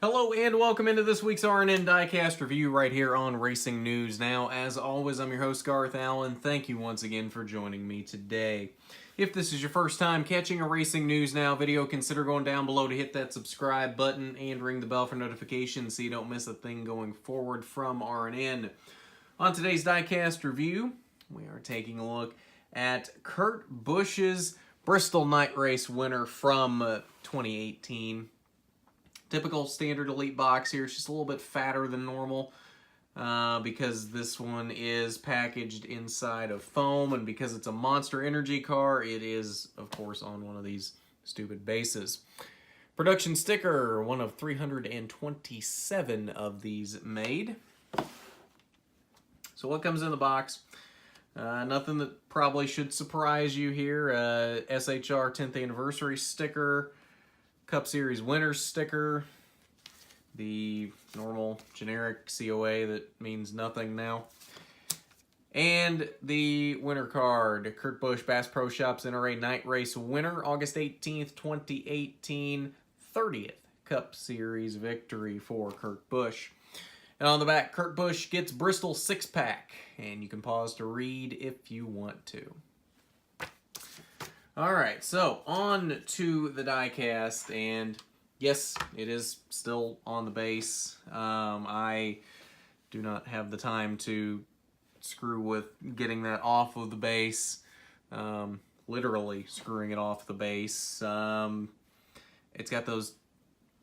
Hello and welcome into this week's RNN Diecast review right here on Racing News Now. As always, I'm your host Garth Allen. Thank you once again for joining me today. If this is your first time catching a Racing News Now video, consider going down below to hit that subscribe button and ring the bell for notifications so you don't miss a thing going forward from RNN. On today's Diecast review, we are taking a look at Kurt Busch's Bristol Night Race winner from 2018. Typical standard elite box here. It's just a little bit fatter than normal because this one is packaged inside of foam, and because it's a Monster Energy car, it is, of course, on one of these stupid bases. Production sticker, one of 327 of these made. So what comes in the box? Nothing that probably should surprise you here. SHR 10th anniversary sticker. Cup Series Winners sticker, the normal generic COA that means nothing now, and the winner card, Kurt Busch Bass Pro Shops NRA Night Race winner, August 18th, 2018, 30th Cup Series victory for Kurt Busch. And on the back, Kurt Busch gets Bristol 6-pack, and you can pause to read if you want to. Alright, so on to the diecast, and yes, it is still on the base. I do not have the time to screw with getting that off of the base, literally screwing it off the base. It's got those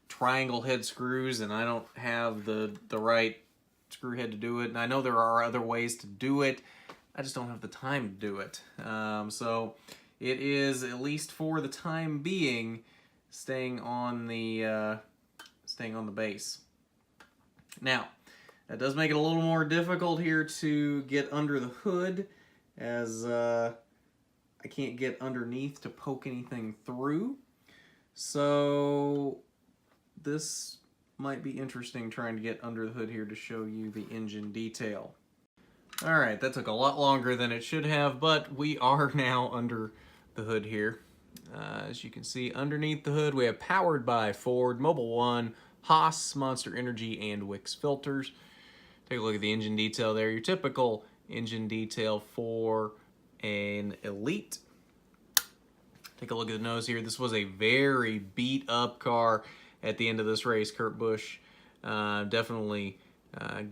triangle head screws, and I don't have the right screw head to do it, and I know there are other ways to do it. I just don't have the time to do it. So it is, at least for the time being, staying on the base. Now, that does make it a little more difficult here to get under the hood, as I can't get underneath to poke anything through. So this might be interesting, trying to get under the hood here to show you the engine detail. Alright, that took a lot longer than it should have, but we are now under the hood here. As you can see, underneath the hood we have powered by Ford, Mobil 1, Haas, Monster Energy, and Wix filters. Take a look at the engine detail there. Your typical engine detail for an Elite. Take a look at the nose here. This was a very beat up car at the end of this race. Kurt Busch definitely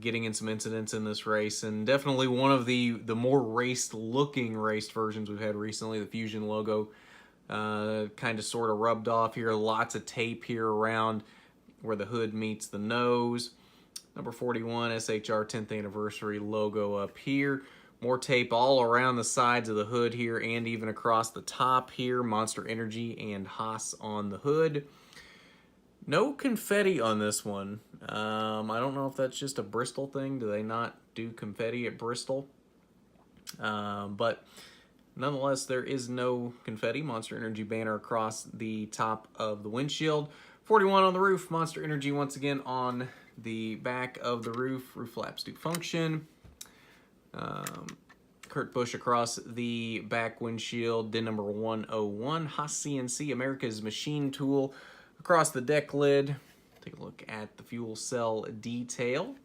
getting in some incidents in this race, and definitely one of the more raced-looking raced versions we've had recently. The Fusion logo kind of sort of rubbed off here. Lots of tape here around where the hood meets the nose. Number 41, SHR 10th anniversary logo up here. More tape all around the sides of the hood here and even across the top here. Monster Energy and Haas on the hood. No confetti on this one. I don't know if that's just a Bristol thing. Do they not do confetti at Bristol? But nonetheless, there is no confetti. Monster Energy banner across the top of the windshield. 41 on the roof. Monster Energy once again on the back of the roof. Roof flaps do function. Kurt Busch across the back windshield. Then number 101. Haas CNC, America's Machine Tool. Across the deck lid, take a look at the fuel cell detail.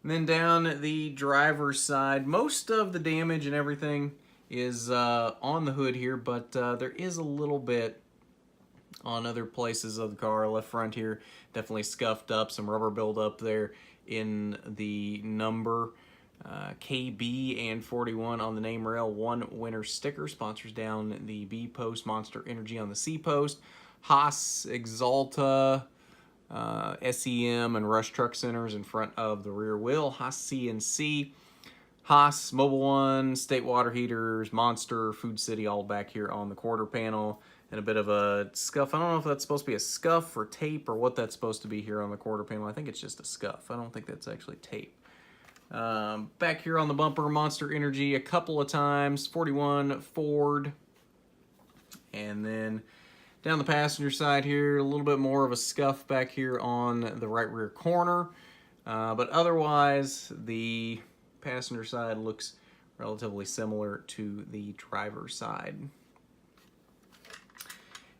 And then down the driver's side, most of the damage and everything is on the hood here, but there is a little bit on other places of the car. Left front here, definitely scuffed up, some rubber buildup there in the number. KB and 41 on the name rail. One winner sticker. Sponsors down the B post. Monster Energy on the C post. Haas, Exalta, SEM, and Rush Truck Centers in front of the rear wheel. Haas CNC, Haas, Mobil 1, State Water Heaters, Monster, Food City, all back here on the quarter panel. And a bit of a scuff. I don't know if that's supposed to be a scuff or tape or what that's supposed to be here on the quarter panel. I think it's just a scuff. I don't think that's actually tape. Back here on the bumper, Monster Energy a couple of times. 41, Ford. And then down the passenger side here, a little bit more of a scuff back here on the right rear corner. But otherwise, the passenger side looks relatively similar to the driver's side.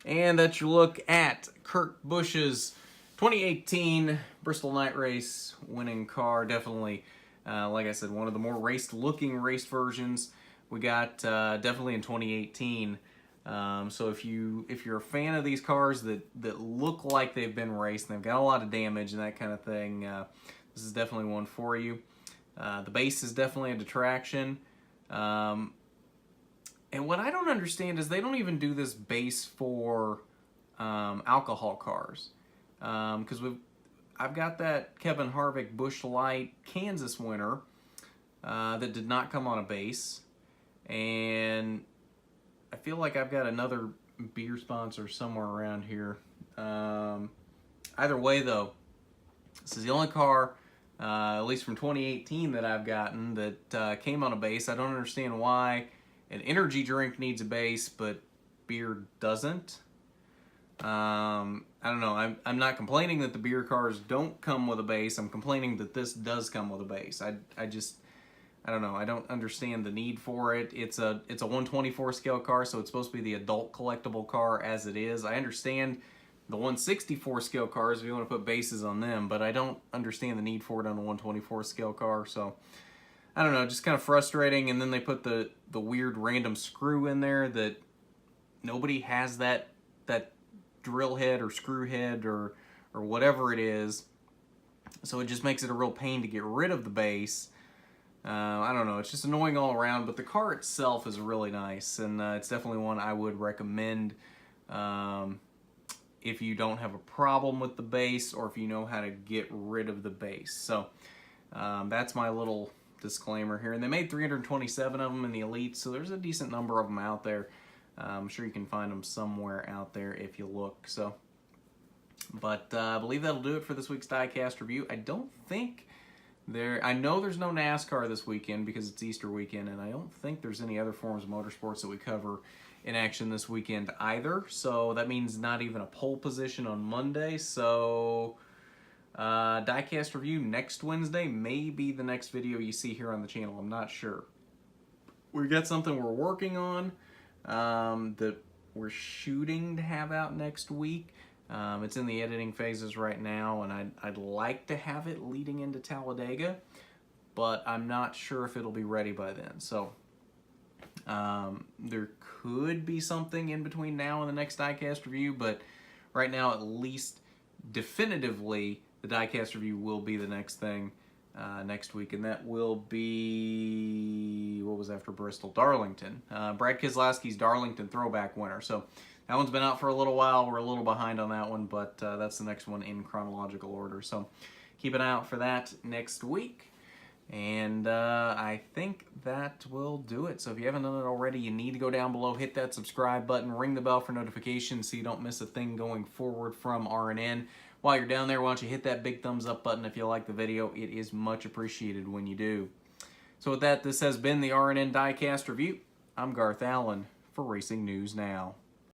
And that's your look at Kurt Busch's 2018 Bristol Night Race winning car. Definitely, like I said, one of the more raced-looking race versions we got definitely in 2018. So if you're a fan of these cars that look like they've been raced and they've got a lot of damage and that kind of thing, this is definitely one for you. The base is definitely a detraction. And what I don't understand is they don't even do this base for alcohol cars. Because I've got that Kevin Harvick Busch Light Kansas winner that did not come on a base. And I feel like I've got another beer sponsor somewhere around here. Either way, though, this is the only car, at least from 2018, that I've gotten that came on a base. I don't understand why an energy drink needs a base, but beer doesn't. I don't know. I'm not complaining that the beer cars don't come with a base. I'm complaining that this does come with a base. I don't know. I don't understand the need for it. It's a 124 scale car, so it's supposed to be the adult collectible car as it is. I understand the 164 scale cars if you want to put bases on them, but I don't understand the need for it on a 124 scale car. So I don't know, just kind of frustrating. And then they put the weird random screw in there that nobody has that drill head or screw head or whatever it is. So it just makes it a real pain to get rid of the base. I don't know, it's just annoying all around, but the car itself is really nice, and it's definitely one I would recommend if you don't have a problem with the base or if you know how to get rid of the base. So that's my little disclaimer here. And they made 327 of them in the Elite, so there's a decent number of them out there. I'm sure you can find them somewhere out there if you look. So, but I believe that'll do it for this week's Diecast review. I don't think I know there's no NASCAR this weekend because it's Easter weekend, and I don't think there's any other forms of motorsports that we cover in action this weekend either. So that means not even a pole position on Monday. So Diecast review next Wednesday may be the next video you see here on the channel. I'm not sure. We've got something we're working on that we're shooting to have out next week. It's in the editing phases right now, and I'd like to have it leading into Talladega, but I'm not sure if it'll be ready by then. So there could be something in between now and the next Diecast review, but right now, at least definitively, the Diecast review will be the next thing next week, and that will be, what was after Bristol? Darlington. Brad Keselowski's Darlington throwback winner. So that one's been out for a little while. We're a little behind on that one, but that's the next one in chronological order. So keep an eye out for that next week. And I think that will do it. So if you haven't done it already, you need to go down below, hit that subscribe button, ring the bell for notifications so you don't miss a thing going forward from RNN. While you're down there, why don't you hit that big thumbs up button if you like the video. It is much appreciated when you do. So with that, this has been the RNN Diecast Review. I'm Garth Allen for Racing News Now.